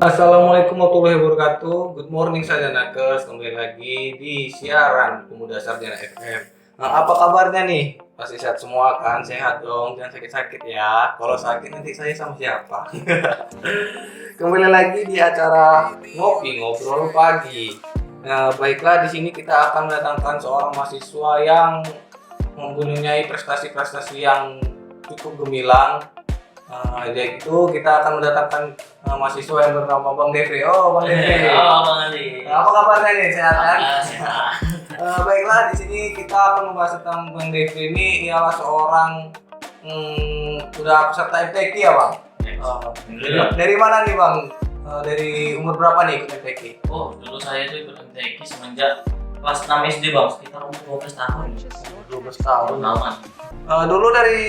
Assalamualaikum warahmatullahi wabarakatuh. Good morning Sarjanakers, kembali lagi di siaran Pemuda Sarjana FM. Nah, apa kabarnya nih? Pasti sehat semua kan? Sehat dong, jangan sakit-sakit ya. Kalau sakit nanti saya sama siapa? Kembali lagi di acara Ngopi Ngobrol Pagi. Nah, baiklah, di sini kita akan mendatangkan seorang mahasiswa yang mempunyai prestasi-prestasi yang cukup gemilang. Jadi itu kita akan mendatangkan mahasiswa yang bernama Bang Devri. Oh, Bang Devri. Bang Ali. Apa kabarnya nih? Sehat kan? Sehat. Baiklah, di sini kita akan membahas tentang Bang Devri ini. Ialah seorang udah peserta MTQ ya, Bang? Dari mana nih, Bang? Dari umur berapa nih ikut MTQ? Oh, dulu saya tuh ikut MTQ semenjak kelas 6 SD, Bang. Sekitar umur 12 tahun. 12 tahun. Aman. Dulu dari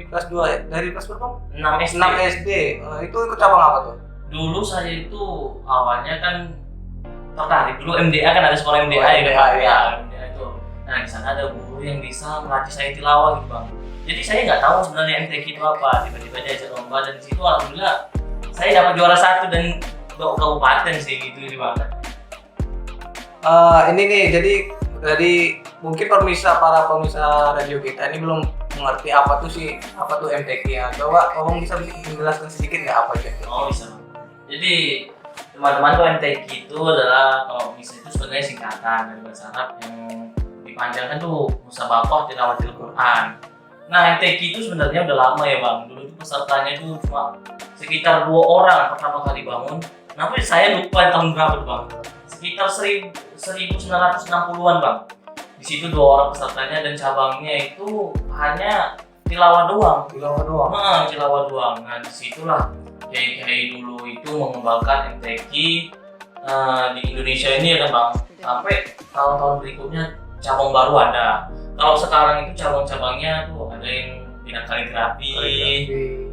kelas 2 ya? Dari kelas berapa? 6 SD. 6 SD. Itu ikut cabang apa tuh? Dulu saya itu awalnya kan tertarik. Dulu MDA kan ada sekolah MDA Oh, ya, MDA, Bang. ya. MDA itu. Nah, di sana ada guru yang bisa melatih saya tilawah gitu, Bang. Jadi saya nggak tahu sebenarnya MTQ itu apa. Tiba-tiba dia ajak lomba dan di situ alhamdulillah saya dapat juara 1 dan bawa kabupaten sih gitu, Bang. Ini nih, jadi mungkin para pemirsa radio kita ini belum mengerti apa tuh MTQ ya. Coba Om bisa menjelaskan sedikit nggak apa itu? Oh, bisa. Jadi teman-teman tuh MTQ itu adalah kalau misalnya itu sebenarnya singkatan dari bahasa Arab yang dipanjangkan tuh Musabaqah Tilawatil Quran. Nah, MTQ itu sebenarnya udah lama ya, Bang. Dulu itu pesertanya itu cuma sekitar 2 orang pertama kali bangun. Tapi saya lupa tahun berapa tuh, Bang. Sekitar 1960-an, Bang. Di situ 2 orang pesertanya dan cabangnya itu hanya tilawah doang. Tilawah doang. Tilawah doang. Nah, disitulah kiai dulu itu mengembangkan MTQ di Indonesia ini ya kan, Bang. Sampai tahun-tahun berikutnya cabang baru ada. Kalau sekarang itu cabang-cabangnya tuh ada yang bidang kaligrafi,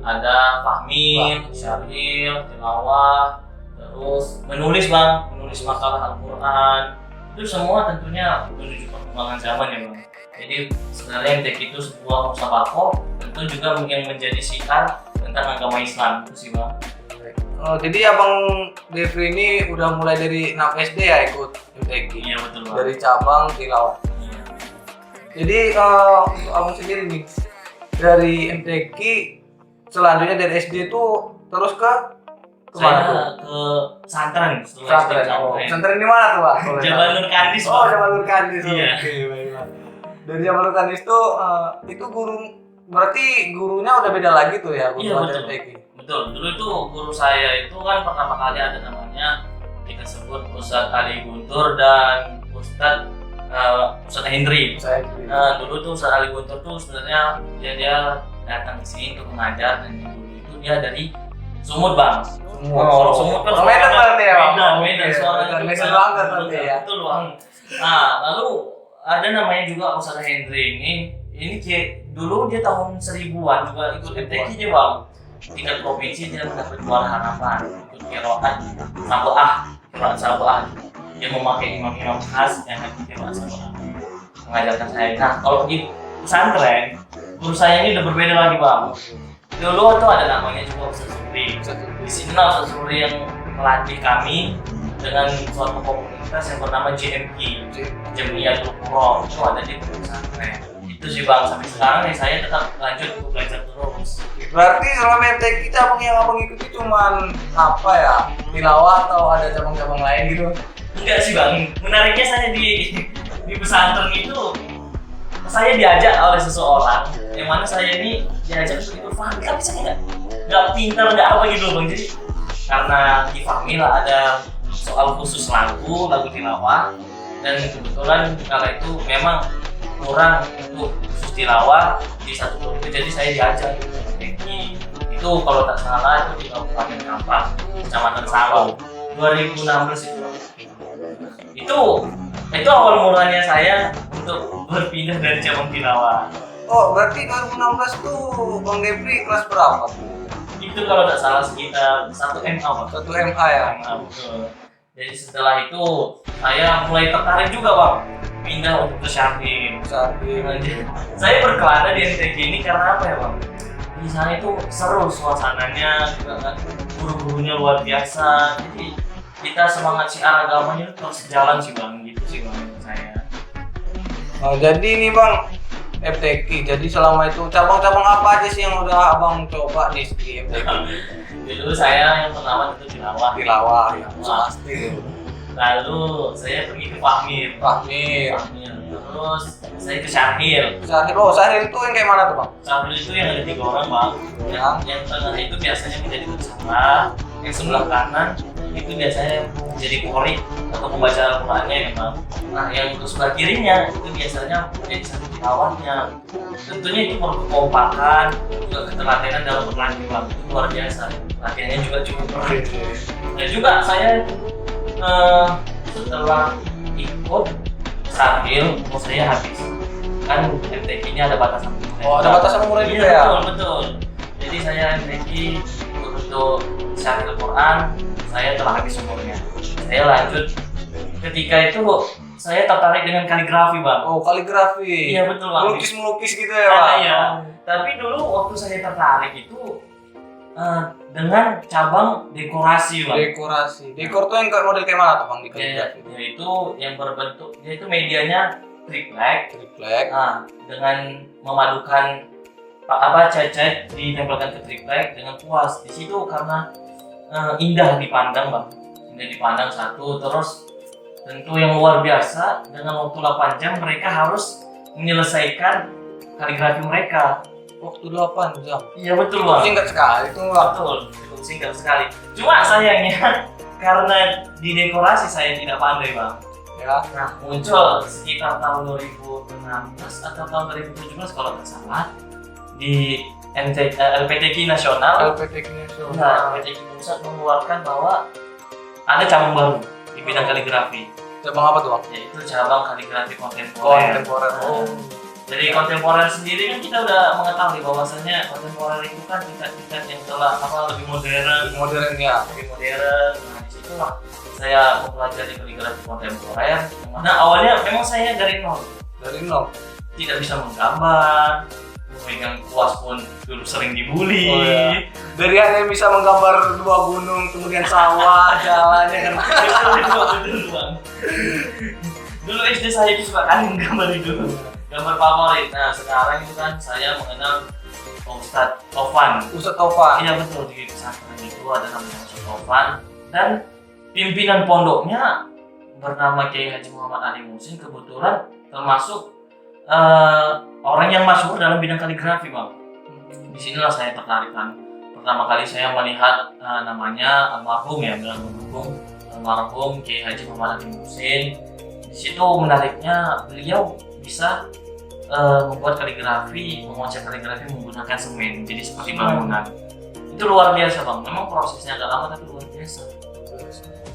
ada fahmi, syaril, tilawah, terus menulis, Bang, menulis makalah Al-Quran. Itu semua tentunya menuju perkembangan zaman ya, Bang. Jadi sebenarnya MTQ itu sebuah musabaqah, tentu juga yang menjadi syiar tentang agama Islam itu sih, Bang. Jadi Abang Devri ini udah mulai dari 6 SD ya ikut MTQ? Iya, betul, Bang. Dari cabang tilawah. Iya. Jadi untuk Abang sendiri nih, dari MTQ selanjutnya dari SD itu terus ke kemana tuh? Saya ke pesantren. Pesantren di mana tuh, Pak? Jabal Nur Kandis. Oh, Jabal Nur Kandis. Iya. Oke, baiklah. Dari Jabal Nur Kandis tuh itu berarti gurunya udah beda lagi tuh ya, guru Iya, betul. MTQ. Betul. Dulu itu guru saya itu kan pertama kali ada namanya kita sebut Ustadz Ali Guntur dan Ustadz Hendri. Nah, dulu tuh Ustadz Ali Guntur tuh sebenarnya dia datang ke sini untuk mengajar dan dulu itu dia dari Sumut, Bang. Orang Sumut kan Medan berarti ya? Medan suaranya Medan banget berarti ya. Betul, Bang. Nah, lalu ada namanya juga Ustadz Hendri ini dulu dia tahun 1000-an juga ikut MTQ dia, Bang. Tingkat provinsi dia mendapat juara harapan ikut qiraat sabuah. Dia memakai imam-imam khas yang nanti qiraat sabuah mengajarkan saya. Nah, kalau di pesantren guru saya ini udah berbeda lagi, Bang. Dulu tuh ada namanya juga Ustadz Suri. Di sini Ustadz Suri yang melatih kami dengan suatu komunitas yang bernama JMQ, Jamiatul Qura. Itu ada di pesantren. Itu sih, Bang, sampai sekarang nih saya tetap lanjut untuk belajar terus. Berarti selama MTQ cabang yang Abang ikuti cuman apa ya? Tilawah atau ada cabang-cabang lain gitu? Enggak sih, Bang. Menariknya saya di pesantren itu saya diajak oleh seseorang yang mana saya ini diajak untuk ikut fahmi, tapi saya nggak pintar, nggak apa gitu, Bang. Jadi karena di fahmi lah ada soal khusus lagu tilawah, dan kebetulan kala itu memang kurang untuk khusus tilawah di satu grup, jadi saya diajak itu kalau tak salah itu di Kabupaten Kampar, Kecamatan Sawang, 2016 itu awal mulanya saya untuk berpindah dari cabang tilawah. Oh, berarti 2016 tuh Bang Devri kelas berapa? Itu kalau tak salah sekitar 1 MA, Bang. 1 MA ya? Betul. Jadi setelah itu saya mulai tertarik juga, Bang, pindah untuk ke Syaril. Saya berkelana di MTQ ini karena apa ya, Bang? di sana itu seru suasananya juga kan, guru-gurunya luar biasa, jadi kita semangat siar agamanya itu terus jalan sih bang, gitu sih bang saya. Oh, jadi ini bang FTQ. Jadi selama itu cabang-cabang apa aja sih yang udah abang coba nih di FTQ? Dulu saya yang pertama itu tilawah. Tilawah ya pasti. Lalu saya pergi ke Fahmir. Fahmir. Terus saya ke Syahil. Syahil, oh Syahil itu yang kayak mana tuh bang? Syahil itu yang ada 3 orang bang. Yang tengah itu biasanya menjadi usaha. Yang sebelah kanan itu biasanya menjadi qori atau pembaca Al-Qur'annya ya bang. Nah yang sebelah kirinya itu biasanya menjadi satu tilawahnya. Tentunya itu perlu kekompakan, juga ketelatenan dalam berlatih bang. Itu luar biasa. Latihannya juga cukup berat. Dan juga saya setelah ikut Syahil, umur saya habis. Kan MTQ-nya ada batasan umur. Oh, ada batasan umurnya juga Iya, ya? betul. Jadi saya MTQ untuk Syahil Quran, saya telah habis umurnya. Saya lanjut. Ketika itu saya tertarik dengan kaligrafi, Bang. Oh, kaligrafi. Iya, betul, Bang. Melukis-melukis gitu ya, Bang? Iya. Tapi dulu waktu saya tertarik itu dengan cabang dekorasi, Bang. Dekorasi. Dekor tuh yang model kayak mana tuh, Bang, di kaligrafi? Yaitu yang berbentuk, yaitu medianya triplek. Triplek. Nah, dengan memadukan cat ditempelkan ke triplek dengan kuas. Di situ karena indah dipandang, Bang. Indah dipandang satu, terus tentu yang luar biasa dengan waktu 8 jam mereka harus menyelesaikan kaligrafi mereka. Waktu 8 jam. Iya betul, Bang. Singkat sekali itu, Bang. Betul, cukup singkat sekali. Cuma sayangnya karena di dekorasi saya tidak pandai, Bang. Ya. Nah, muncul sekitar tahun 2016 atau tahun 2017 kalau nggak salah di LPTQ Nasional. LPTQ Nasional. Nah, LPTQ Pusat mengeluarkan bahwa ada cabang baru di bidang kaligrafi. Cabang apa tuh, Bang? Yaitu cabang kaligrafi kontemporer. Kontemporer. Nah, dari kontemporer sendiri kan kita udah mengetahui bahwasanya kontemporer itu kan tingkat-tingkat yang telah lebih modern. Modern ya. Lebih modern. Nah, di situ lah saya mempelajari kaligrafi kontemporer. Nah, awalnya memang saya dari nol. Dari nol. Tidak bisa menggambar, memegang kuas pun dulu sering dibully. Oh, ya. Dari hanya bisa menggambar 2 gunung, kemudian sawah, jalannya kan. Betul, Bang. Dulu SD saya itu suka kan menggambar itu. Gambar favorit. Nah, sekarang itu kan saya mengenal Ustadz Tovan. Ustadz Tovan. Iya betul, di pesantren itu ada namanya Ustadz Tovan dan pimpinan pondoknya bernama Kiai Haji Muhammad Ali Muhsin, kebetulan termasuk orang yang masyhur dalam bidang kaligrafi, Bang. Disinilah saya tertarik kan. Pertama kali saya melihat namanya almarhum Kiai Haji Muhammad Ali Muhsin. Di situ menariknya beliau bisa membuat kaligrafi, menguasai kaligrafi menggunakan semen, jadi seperti bangunan. Itu luar biasa, Bang. Memang prosesnya agak lama tapi luar biasa.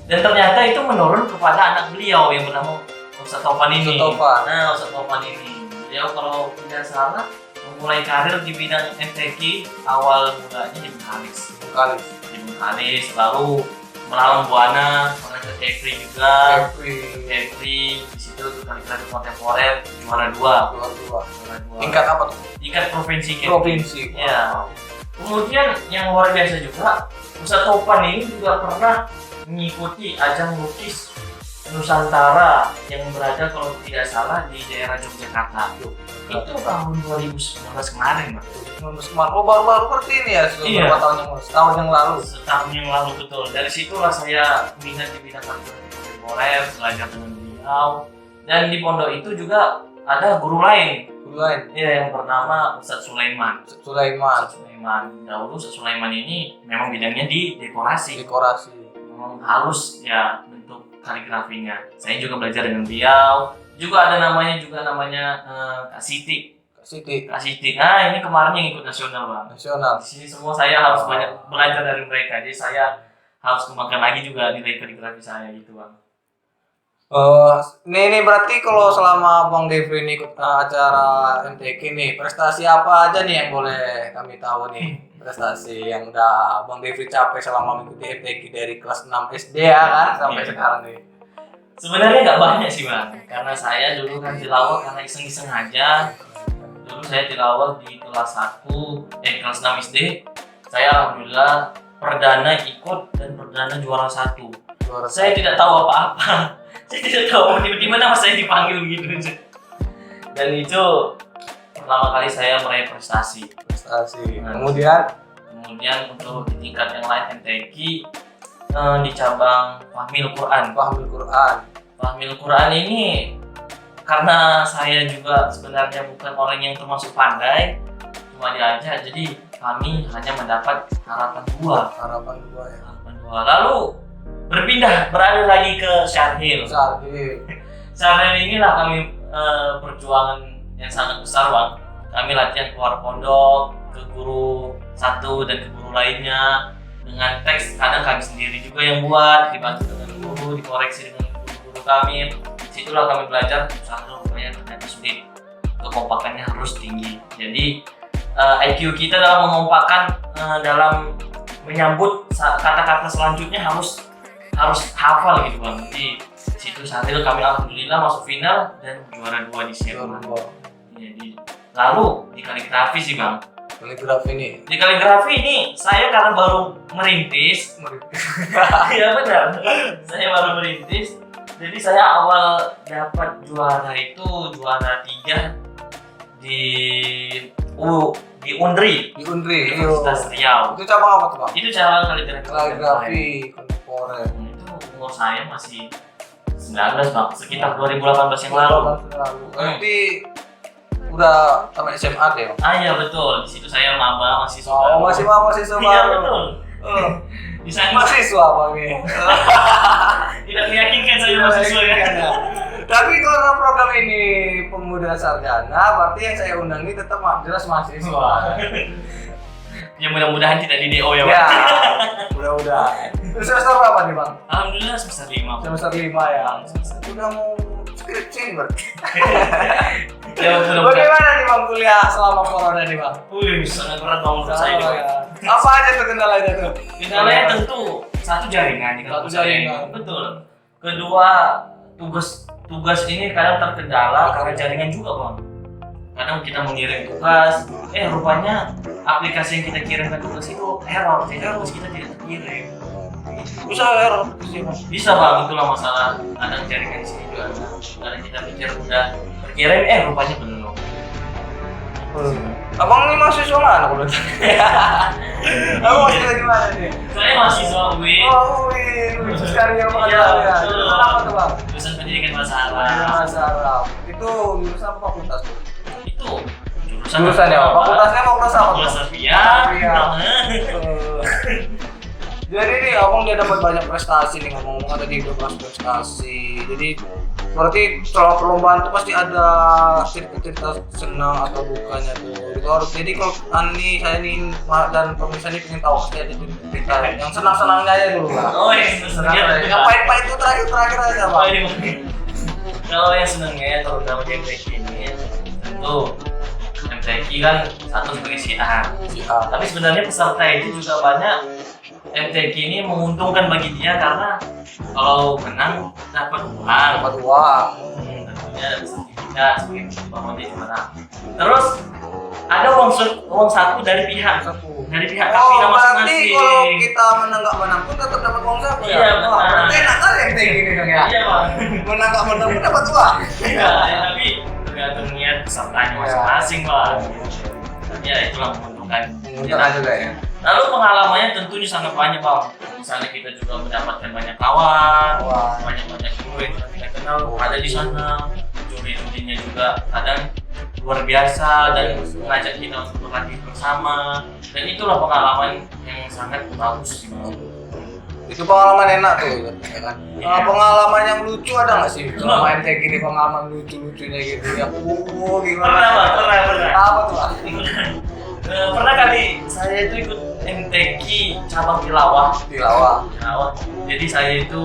Dan ternyata itu menurun kepada anak beliau yang bernama Ustadz Tovan ini. Nah, Ustadz Tovan ini, beliau kalau tidak salah memulai karir di bidang MTQ awal mulanya di Bengkalis, lalu melalang buana, pernah ke Kepri juga. Kepri di situ kaligrafi kontemporer juara 2. Tingkat apa tuh? Tingkat provinsi Kepri. Provinsi. Ya. Kemudian yang luar biasa juga, Ustadz Tovan ini juga pernah mengikuti ajang lukis Nusantara yang berada kalau tidak salah di daerah Yogyakarta. Itu tahun 2019 kemarin, Bang. Oh, baru-baru seperti ini ya, beberapa tahun yang lalu. Setahun yang lalu, betul. Dari situlah saya minat di bidang kaligrafi kontemporer, belajar dengan beliau. Dan di pondok itu juga ada guru lain. Iya, yang bernama Ustadz Sulaiman. Dahulu Ustadz Sulaiman ini memang bidangnya di dekorasi. Memang halus ya bentuk kaligrafinya. Saya juga belajar dengan beliau. Juga ada namanya Kak Siti. Nah, ini kemarin yang ikut nasional, Bang. Di sini semua saya harus banyak belajar dari mereka. Jadi saya harus kembangkan lagi juga nilai kaligrafi saya gitu, Bang. Ini berarti kalau selama Bang Devri ini ikut acara MTQ nih, prestasi apa aja nih yang boleh kami tahu nih? Prestasi yang udah Bang Devri capai selama mengikuti MTQ dari kelas 6 SD ya kan sampai sekarang nih. Sebenarnya nggak banyak sih, Bang, karena saya dulu kan tilawah karena iseng-iseng aja. Dulu saya tilawah di kelas 6 SD. Saya alhamdulillah perdana ikut dan perdana juara 1. Saya tidak tahu apa-apa. Saya tidak tahu tiba-tiba nama saya dipanggil begitu. Dan itu pertama kali saya meraih prestasi. Kemudian untuk di tingkat yang lain MTQ di cabang Fahmil Quran. Fahmil Quran ini karena saya juga sebenarnya bukan orang yang termasuk pandai, cuma diajak, jadi kami hanya mendapat harapan 2 ya. Harapan 2. Lalu beralih lagi ke Syarhil. Syarhil inilah kami perjuangan yang sangat besar, Bang. Kami latihan keluar pondok ke guru satu dan ke guru lainnya dengan teks, kadang kami sendiri juga yang buat, dibantu dengan guru, dikoreksi dengan guru kami. Disitulah kami belajar Syarhil rupanya ternyata sulit, kekompakannya harus tinggi. Jadi IQ kita dalam mengompakkan, dalam menyambut kata-kata selanjutnya harus hafal gitu, Bang. Di situ Syarhil kami alhamdulillah masuk final dan juara 2 di Sierman. Jadi lalu di kaligrafi sih, Bang. Di kaligrafi ini saya karena baru merintis. Iya benar. Saya baru merintis. Jadi saya awal dapat juara 3 di Undri Universitas Riau. Itu cabang apa tuh, Bang? Itu cabang kaligrafi kontemporer. Itu umur saya masih 19, Bang, sekitar 2018 yang lalu. Berarti udah tamat SMA deh, Bang? Iya betul, di situ saya maba mahasiswa. Mahasiswa. Iya betul. Di sana mahasiswa, Bang. tidak meyakinkan saya mahasiswa ya. Tapi kalau program ini pemuda sarjana, berarti yang saya undang ini tetap jelas mahasiswa. Ya mudah-mudahan tidak di DO ya, Bang. Ya, mudah-mudahan. Terus semester berapa nih, Bang? Alhamdulillah semester 5. Semester 5 ya. Udah mau skripsi nih, berarti. Ya, bagaimana nih, Bang, kuliah selama corona nih, Bang? Sangat berat, Bang, menurut saya nih, Bang. Apa aja tuh kendalanya tuh? Kendalanya tentu satu jaringan. Betul. Kedua, tugas ini kadang terkendala karena jaringan juga, Bang. Kadang kita mengirim tugas, rupanya aplikasi yang kita kirimkan tugas itu error, tugas kita tidak terkirim. Bisa error? Bisa, Bang, itulah masalah. Kadang jaringan di sini juga ada. Kadang kita pikir udah terkirim, rupanya belum. Abang ini mahasiswa mana kalau Abang mahasiswa di mana nih? Saya mahasiswa UIN. Oh, UIN. Sekarang yang mana ya? Jurusan apa tuh, Bang? Jurusan Pendidikan Bahasa Arab. Bahasa Arab. Itu jurusan apa fakultas tuh? Itu jurusan ya. Fakultasnya fakultas apa? Fakultas Sarjana. Jadi nih, Abang dia dapat banyak prestasi nih, ngomong-ngomong tadi udah bahas prestasi. Jadi berarti selama perlombaan itu pasti ada cerita-cerita senang atau dukanya tuh. Jadi kalau saya nih dan pemirsa ini pengen tahu pasti ada cerita yang senang-senangnya aja dulu lah. Oh iya, senangnya. Yang pahit-pahit itu terakhir aja, Bang. Kalau yang senangnya terutama di MTQ ini tentu MTQ kan satu sebagai syiar. Tapi sebenarnya peserta itu juga banyak. MTQ ini menguntungkan bagi dia karena kalau menang dapat uang. Tentunya ada sertifikat sebagai bahwa dia juara. Terus ada uang saku dari pihak Kapina masing-masing. Berarti kalau kita menang nggak menang pun tetap dapat uang saku ya? Iya, benar. Berarti enak kali MTQ ini dong ya? Iya, Bang. Menang nggak menang pun dapat uang. Iya, tapi tergantung niat pesertanya masing-masing, Bang. Ya itulah menguntungkan juga ya. Lalu pengalamannya tentunya sangat banyak, Bang. Misalnya kita juga mendapatkan banyak kawan, banyak guru yang kita kenal ada di sana. Juri-jurinya juga kadang luar biasa dan mengajak kita untuk berlatih bersama. Dan itulah pengalaman yang sangat bagus sih, Bang. Itu pengalaman enak tuh, ya kan? Pengalaman yang lucu ada nggak sih? Selama MTQ ini pengalaman lucu-lucunya gitu ya? Gimana? Pernah. Apa tuh, Pak? Pernah kali saya itu ikut MTQ cabang tilawah. Jadi saya itu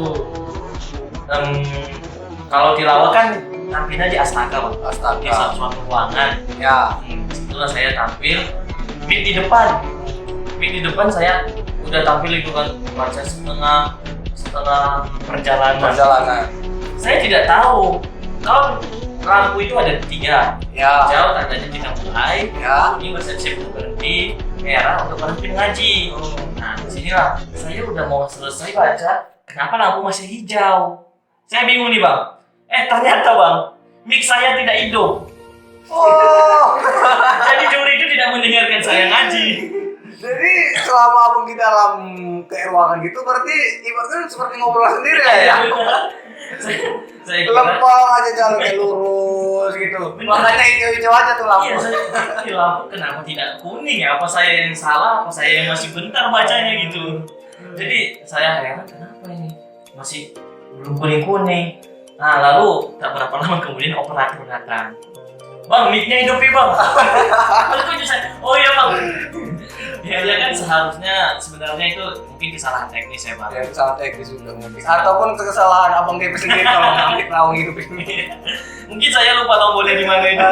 kalau tilawah kan tampilnya di Astaga, Bang. Di suatu ruangan. Ya. Setelah saya tampil, mic di depan saya udah tampil itu kan baca setengah perjalanan. Saya tidak tahu kalau lampu itu ada 3. Ya. Hijau tandanya kita mulai, Ya. kuning bersiap-siap untuk berhenti, merah untuk berhenti mengaji. Nah, disinilah saya udah mau selesai baca, kenapa lampu masih hijau? Saya bingung nih bang. Ternyata bang, mic saya tidak hidup. Oh. Jadi juri itu tidak mendengarkan saya ngaji. Jadi selama abang di dalam kayak ruangan gitu berarti ibaratnya seperti ngobrol sendiri lah ya. Saya kira. Lempeng aja jalannya lurus gitu. Makanya hijau-hijau aja tuh lampu. Iya, saya lampu kenapa tidak kuning ya? Apa saya yang salah? Apa saya yang masih bentar bacanya gitu? Jadi saya heran kenapa ini masih belum kuning-kuning. Nah lalu tak berapa lama kemudian operator datang. Bang, mic-nya hidup ya bang. Terus saya, oh iya bang. Ya kan seharusnya sebenarnya itu mungkin kesalahan teknis ya bang. Ya kesalahan teknis juga mungkin. Ataupun kesalahan abang Depe sendiri kalau ngambil lawang hidup ini. Mungkin saya lupa tombolnya di mana itu.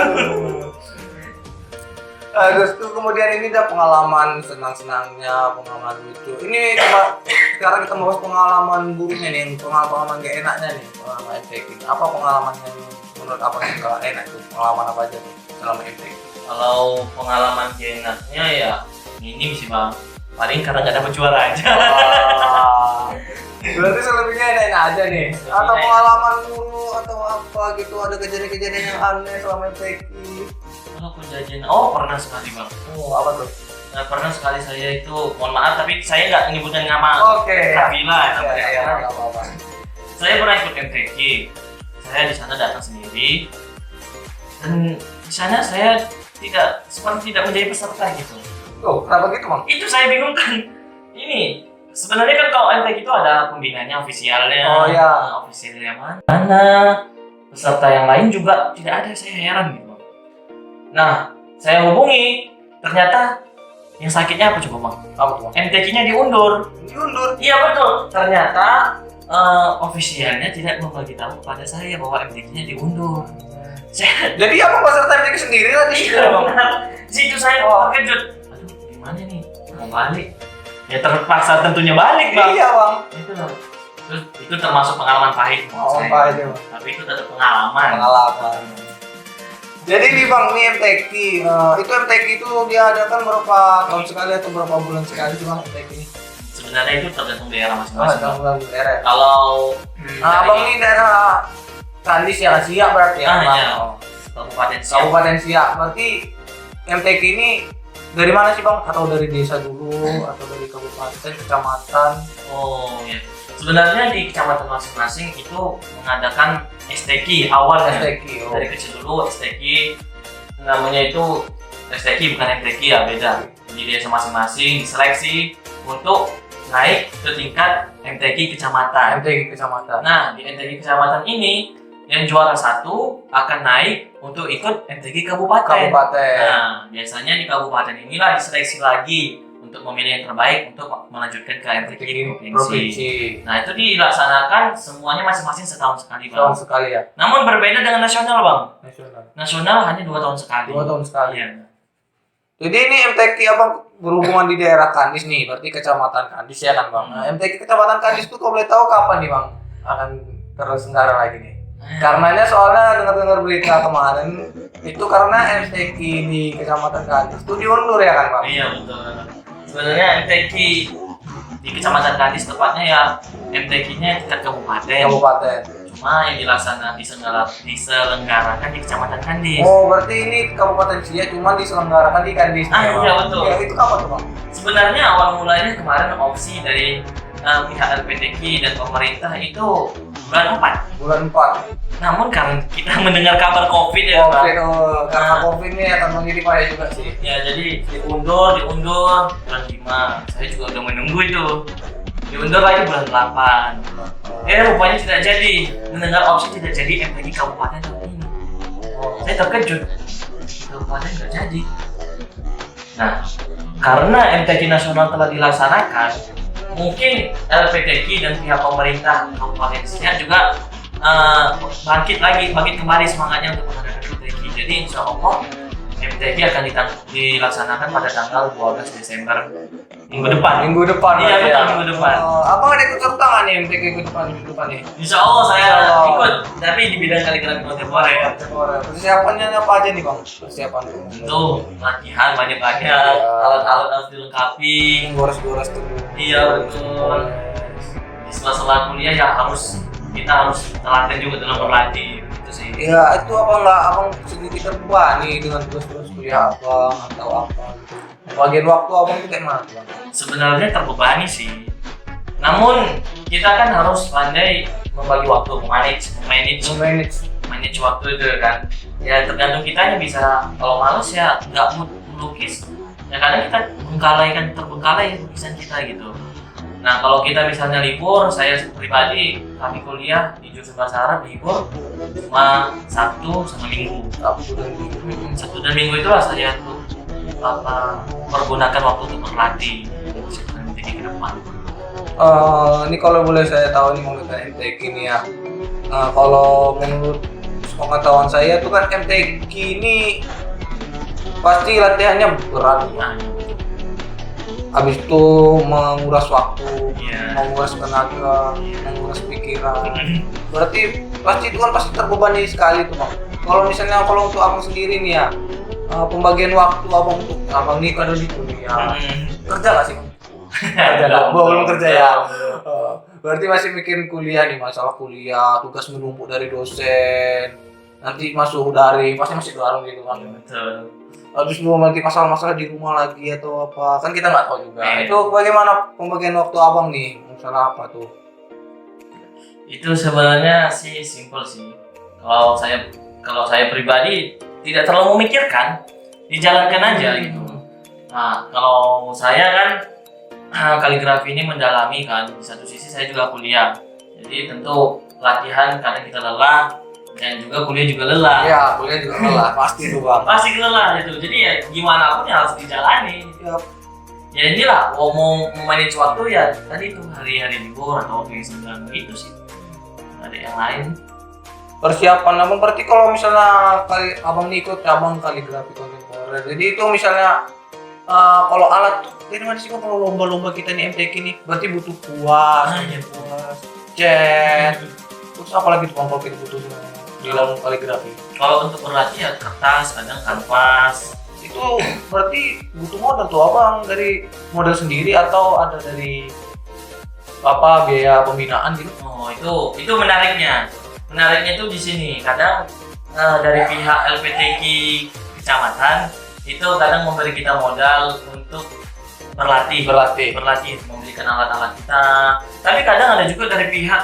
Terus tuh kemudian ini udah pengalaman senang-senangnya, pengalaman lucu. Ini coba sekarang kita bahas pengalaman buruknya nih, pengalaman gak enaknya nih, pengalaman MTQ. Apa pengalamannya menurut apa yang gak enak tuh? Pengalaman apa aja tuh selama MTQ? Kalau pengalaman gak enaknya ya minim sih bang. Paling karena gak dapet juara aja. Berarti selebihnya enak-enak aja nih. Atau pengalaman buruk atau apa gitu, ada kejadian-kejadian yang aneh selama MTQ. Kalau penjajian, oh pernah sekali bang. Oh apa tuh? Nah, pernah sekali saya itu, mohon maaf tapi saya nggak menyebutkan nama Oke. kabilah. Ya, nggak apa-apa. Saya pernah ikut MTQ. Saya di sana datang sendiri dan di sana saya seperti tidak menjadi peserta gitu. Oh, kenapa gitu bang? Itu saya bingung kan. Ini sebenarnya kan kalau MTQ itu ada pembinanya, ofisialnya. Oh, ya. Ofisialnya mana? Peserta yang lain juga tidak ada. Saya heran gitu. Nah, saya hubungi, ternyata yang sakitnya apa coba bang? Apa tuh bang? MTQ-nya diundur. Diundur. Iya betul. Ternyata ofisialnya tidak memberitahu kepada saya bahwa MTQ-nya diundur. Jadi abang peserta MTQ sendiri lah di situ Iya bang? bang. Situ saya terkejut. Aduh, gimana nih? Mau balik? Ya terpaksa tentunya balik bang. Iya bang. Itu loh. Terus itu termasuk pengalaman pahit menurut saya. Pahit ya bang. Tapi itu tetap pengalaman. Pengalaman. Jadi nih bang, ini MTQ. Itu MTQ itu diadakan berapa tahun sekali atau berapa bulan sekali sih bang MTQ ini? Sebenarnya itu tergantung daerah Oh, masing-masing. tahun daerah. Kalau Abang ini daerah Kandis ya, Siak berarti ya? iya. Oh. Kabupaten Siak. Kabupaten Siak. Berarti MTQ ini dari mana sih bang? Atau dari desa dulu? Atau dari kabupaten, kecamatan? Oh ya. Sebenarnya di kecamatan masing-masing itu mengadakan STQ awalnya. STQ. Oh. Dari kecil dulu STQ namanya itu STQ bukan MTQ ya, beda. Di desa masing-masing diseleksi untuk naik ke tingkat MTQ kecamatan. MTQ kecamatan. Nah, di MTQ kecamatan ini yang juara 1 akan naik untuk ikut MTQ kabupaten. Kabupaten. Nah, biasanya di kabupaten inilah diseleksi lagi untuk memilih yang terbaik untuk melanjutkan ke MTQ provinsi. Nah, itu dilaksanakan semuanya masing-masing setahun sekali, Bang. Setahun sekali ya? Namun berbeda dengan nasional, Bang. Nasional. Nasional hanya 2 tahun sekali. 2 tahun sekali. Iya. Jadi ini MTQ abang berhubungan di daerah Kandis nih, berarti kecamatan Kandis ya kan bang? Nah, MTQ kecamatan Kandis itu kalau boleh tahu kapan nih bang akan terselenggara lagi nih? Karenanya soalnya dengar-dengar berita kemarin itu karena MTQ di kecamatan Kandis itu diundur ya kan bang? Iya, betul. Sebenarnya MTQ di kecamatan Kandis tepatnya ya MTQ-nya tingkat kabupaten. Kabupaten. Cuma yang diselenggarakan di kecamatan Kandis. Oh berarti ini Kabupaten Siak cuma diselenggarakan di Kandis. Ah, ya, Bang? iya, betul. Ya, itu kapan tuh bang? Sebenarnya awal mulanya kemarin opsi dari pihak LPTQ dan pemerintah itu bulan 4. Bulan 4. Namun karena kita mendengar kabar COVID ya, Bang. Covid, karena Covid ini akan menjadi bahaya juga sih. Ya, jadi diundur bulan 5. Saya juga udah menunggu itu. Diundur lagi bulan 8. Rupanya tidak jadi. Mendengar opsi tidak jadi MTQ kabupaten tahun ini. Saya terkejut. Kabupaten nggak jadi. Nah, karena MTQ nasional telah dilaksanakan, mungkin LPTQ dan pihak pemerintah Kabupaten Siak juga bangkit kembali semangatnya untuk mengadakan MTQ. Jadi insya Allah MTQ akan dilaksanakan pada tanggal 12 Desember minggu depan. Minggu depan. Iya betul, minggu depan. Abang ada ikut serta nggak nih MTQ minggu depan nih? Insya Allah saya Oh. ikut, tapi di bidang kaligrafi kontemporer. Persiapannya apa aja nih bang? Persiapan Tentu latihan banyak-banyak, Iya. alat-alat harus dilengkapi. Goras-goras dulu. Iya betul. Di sela-sela kuliah ya kita harus telaten juga dalam berlatih gitu sih. Ya itu apa nggak abang sedikit terbebani dengan tugas-tugas kuliah abang atau apa? Bagian waktu abang itu kayak mana bang? Sebenarnya terbebani sih. Namun kita kan harus pandai membagi waktu, manage waktu itu kan. Ya tergantung kitanya, bisa kalau males ya nggak mood melukis. Ya kadang kita terbengkalai lukisan kita gitu. Nah kalau kita misalnya libur, saya pribadi kami kuliah di jurusan bahasa Arab libur cuma Sabtu sama Minggu. Sabtu dan Minggu itulah saya tuh pergunakan waktu untuk berlatih MTQ ke depan. Ini kalau boleh saya tahu nih mengenai MTQ ini ya. Kalau menurut pengetahuan saya tuh kan MTQ ini pasti latihannya berat. Nah, Habis itu menguras waktu, Iya. menguras tenaga, menguras pikiran. Berarti pasti itu kan pasti terbebani sekali tuh bang. Kalau untuk abang sendiri nih ya, pembagian waktu abang nih kadang di kuliah, kerja nggak sih bang? Belum kerja ya. Berarti masih mikirin kuliah nih, masalah kuliah, tugas menumpuk dari dosen, nanti masuk daring, pasti masih daring gitu kan. Betul. Habis belum nanti masalah-masalah di rumah lagi atau apa, kan kita nggak tahu juga. Iya. Itu bagaimana pembagian waktu abang nih, masalah apa tuh? Itu sebenarnya sih simple sih. Kalau saya pribadi tidak terlalu memikirkan, dijalankan aja gitu. Nah, kalau saya kan kaligrafi ini mendalami kan. Di satu sisi saya juga kuliah. Jadi tentu latihan kadang kita lelah dan juga kuliah juga lelah. Ya, kuliah juga lelah, pasti tuh bang. Pasti lelah gitu. Jadi ya gimana pun ya harus dijalani. Ya, Ya inilah mau manage waktu ya tadi itu hari-hari libur atau waktu yang senggang gitu sih. Ada yang lain. persiapan abang berarti kalau misalnya abang nih ikut cabang kaligrafi kontemporer, jadi itu misalnya kalau alat tuh dari mana sih bang? Kalau lomba-lomba kita nih MTQ nih berarti butuh kuas, cat, terus apa lagi tuh bang kalau kita butuh di dalam kaligrafi? Kalau untuk berlatih ya kertas, kadang kanvas. Itu berarti butuh modal tuh abang, dari modal sendiri atau ada dari apa biaya pembinaan gitu? Oh itu menariknya. Menariknya itu di sini. Kadang dari pihak LPTQ kecamatan itu kadang memberi kita modal untuk berlatih, memberikan alat-alat kita. Tapi kadang ada juga dari pihak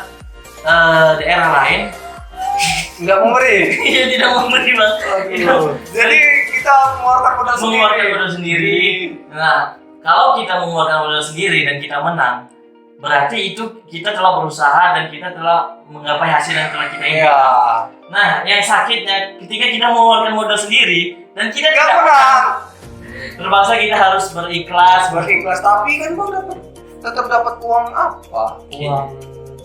daerah lain Nggak memberi. iya tidak memberi bang. Jadi kita mengeluarkan Modal sendiri. Nah kalau kita mengeluarkan modal sendiri dan kita menang, berarti itu kita telah berusaha dan kita telah menggapai hasil yang telah kita inginkan. Iya. Nah, yang sakitnya ketika kita mengeluarkan modal sendiri dan kita Nggak tidak menang. terpaksa kita harus berikhlas. Berikhlas, tapi kan bang tetap dapat uang apa? Uang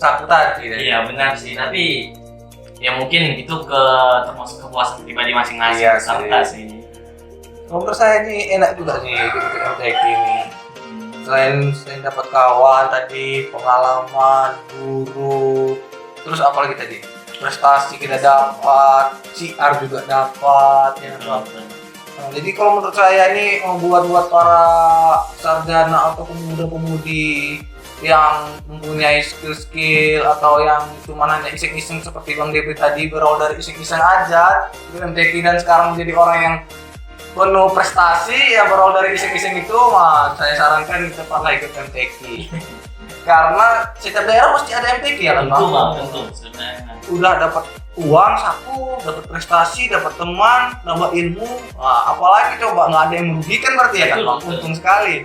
saku tadi. Iya benar sih, tapi ya mungkin itu termasuk kepuasan pribadi masing-masing Iya, peserta sih. Menurut saya ini enak juga sih ikut MTQ ini. Selain dapat kawan tadi, pengalaman, guru, terus apa lagi tadi? Prestasi kita dapat, CR juga dapat, ya kan? Nah, jadi kalau menurut saya ini buat para sarjana atau pemuda-pemudi yang mempunyai skill-skill atau yang cuma hanya iseng-iseng seperti Bang Devi tadi, berawal dari iseng-iseng aja, ikut MTQ dan sekarang menjadi orang yang penuh prestasi, ya berawal dari iseng-iseng itu, saya sarankan cepatlah ikut MTQ. Karena setiap daerah pasti ada MTQ ya kan Bang? Tentu sebenarnya. Udah dapat uang saku, dapat prestasi, dapat teman, nambah ilmu, apalagi coba nggak ada yang merugikan berarti ya kan Bang? Untung sekali.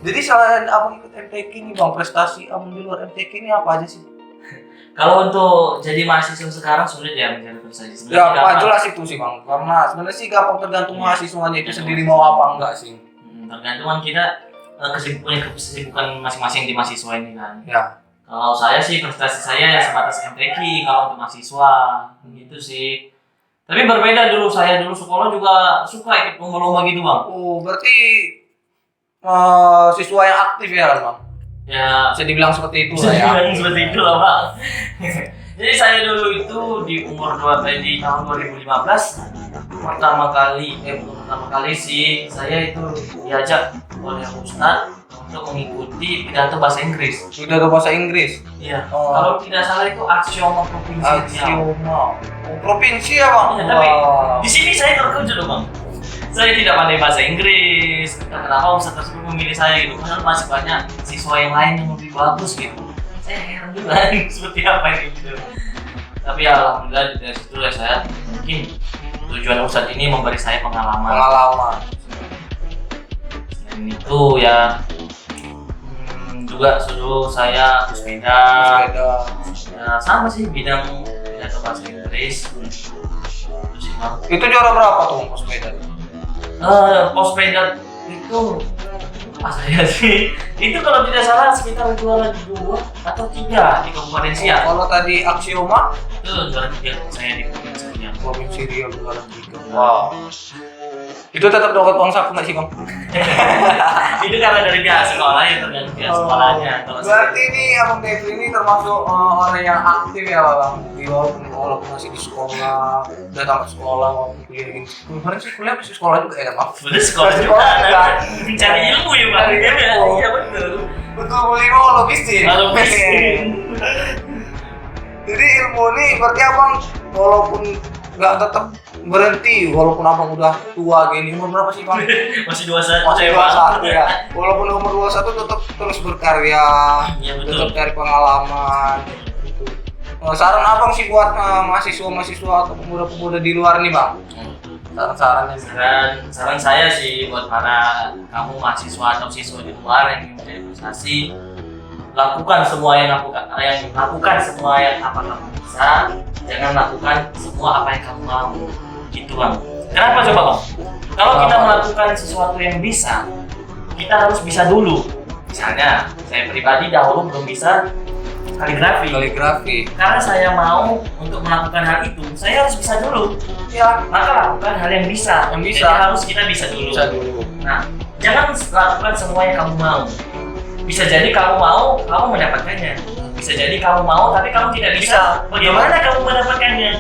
Jadi selain abang ikut MTQ ini Bang, prestasi abang di luar MTQ ini apa aja sih? Kalau untuk jadi mahasiswa sekarang sulit ya mencari prestasi. Ya apa jelas itu sih Bang, karena sebenarnya sih gampang tergantung mahasiswanya itu sendiri mau apa enggak sih. Tergantung kita kesibukan masing-masing di mahasiswa ini kan. Ya. Kalau saya sih prestasi saya ya sebatas MTQ kalau untuk mahasiswa gitu sih. Tapi berbeda dulu, saya dulu sekolah juga suka ikut lomba-lomba gitu bang. Oh, berarti siswa yang aktif ya, Bang? Ya, Bisa dibilang seperti itu bisa lah ya. dibilang seperti itu lah bang. Jadi saya dulu itu di umur di tahun 2015 pertama kali sih saya itu diajak oleh Ustadz untuk mengikuti pidato bahasa Inggris. Sudah ada bahasa Inggris. Iya. Oh. Kalau tidak salah itu Aksioma Provinsi Riau. Aksioma. Oh, provinsi ya, Bang? Iya, tapi di sini saya terkejut loh bang. Saya tidak pandai bahasa Inggris. Kenapa Ustadz tersebut memilih saya gitu? Padahal masih banyak siswa yang lain yang lebih bagus gitu. Saya heran juga seperti apa ini gitu. Tapi alhamdulillah dari situ ya saya mungkin tujuan Ustadz ini memberi saya pengalaman. Selain itu ya juga dulu saya sepeda. Ya, sama sih bidang pidato bahasa Inggris. Terus sih bang. Itu juara berapa tuh pos sepeda? Pospeda itu saya sih itu kalau tidak salah sekitar juara 2 atau 3 di Kabupaten Siak. Kalau tadi Aksioma Itu juara 3 saya di Kabupaten Siak. provinsi Riau juara 3. Wow. Itu tetap dapat uang saku nggak sih, Bang? Itu karena dari pihak sekolah ya, tergantung pihak sekolahnya. Kalau Berarti ini Abang Devri ini termasuk orang yang aktif ya, Bang? Walaupun masih di sekolah, udah tamat sekolah, walaupun kuliah gini. Kemarin sih kuliah masih sekolah juga ya kan, Bang? sebenarnya sekolah juga Sekolah juga. mencari ilmu ya bang. Cari ilmu. Iya betul. Betul, kuliah walau bisnis. Kalau miskin. Jadi ilmu ini berarti Abang walaupun nggak tetap berhenti, walaupun Abang udah tua gini, umur berapa sih, Bang? Masih 21 Masih saya bang. 21 ya. Walaupun umur 21 tetap terus berkarya, Iya tetap betul. cari pengalaman. Gitu. Saran Abang sih buat mahasiswa-mahasiswa atau pemuda-pemuda di luar nih, Bang? Saran-sarannya. Saran saya sih buat para kamu mahasiswa atau siswa di luar yang ingin menjadi prestasi, lakukan semua yang lakukan semua yang apa kamu bisa, jangan lakukan semua apa yang kamu mau. Gitu bang. Kenapa coba bang? Kalau kita melakukan sesuatu yang bisa, kita harus bisa dulu. Misalnya, saya pribadi dahulu belum bisa kaligrafi. Karena saya mau untuk melakukan hal itu, saya harus bisa dulu. Ya, Maka lakukan hal yang bisa. Yang bisa. Jadi harus kita bisa dulu. bisa dulu. Nah, jangan lakukan semua yang kamu mau. Bisa jadi kamu mau, kamu mendapatkannya. Bisa jadi kamu mau, tapi kamu tidak bisa. Bagaimana kamu mendapatkannya?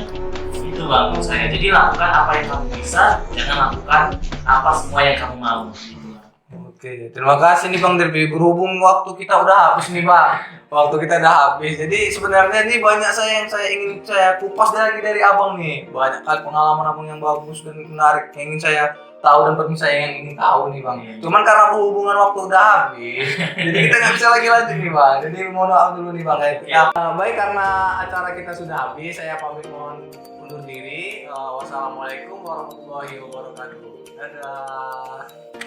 Itu bang menurut saya. Jadi lakukan apa yang kamu bisa, jangan lakukan apa semua yang kamu mau. Gitu, Bang. Oke, terima kasih nih Bang Derby. Berhubung waktu kita udah habis nih, Bang. Waktu kita udah habis. Jadi sebenarnya ini banyak yang saya ingin saya kupas lagi dari Abang nih. Banyak kali pengalaman Abang yang bagus dan menarik yang ingin saya tahu dan pemirsa yang ingin tahu nih, Bang. Cuman karena berhubungan waktu udah habis, jadi kita nggak bisa lagi lanjut nih, Bang. Jadi mohon maaf dulu nih, Bang. Ya, baik, karena acara kita sudah habis, saya pamit mohon undur diri. Wassalamualaikum warahmatullahi wabarakatuh. Dadah.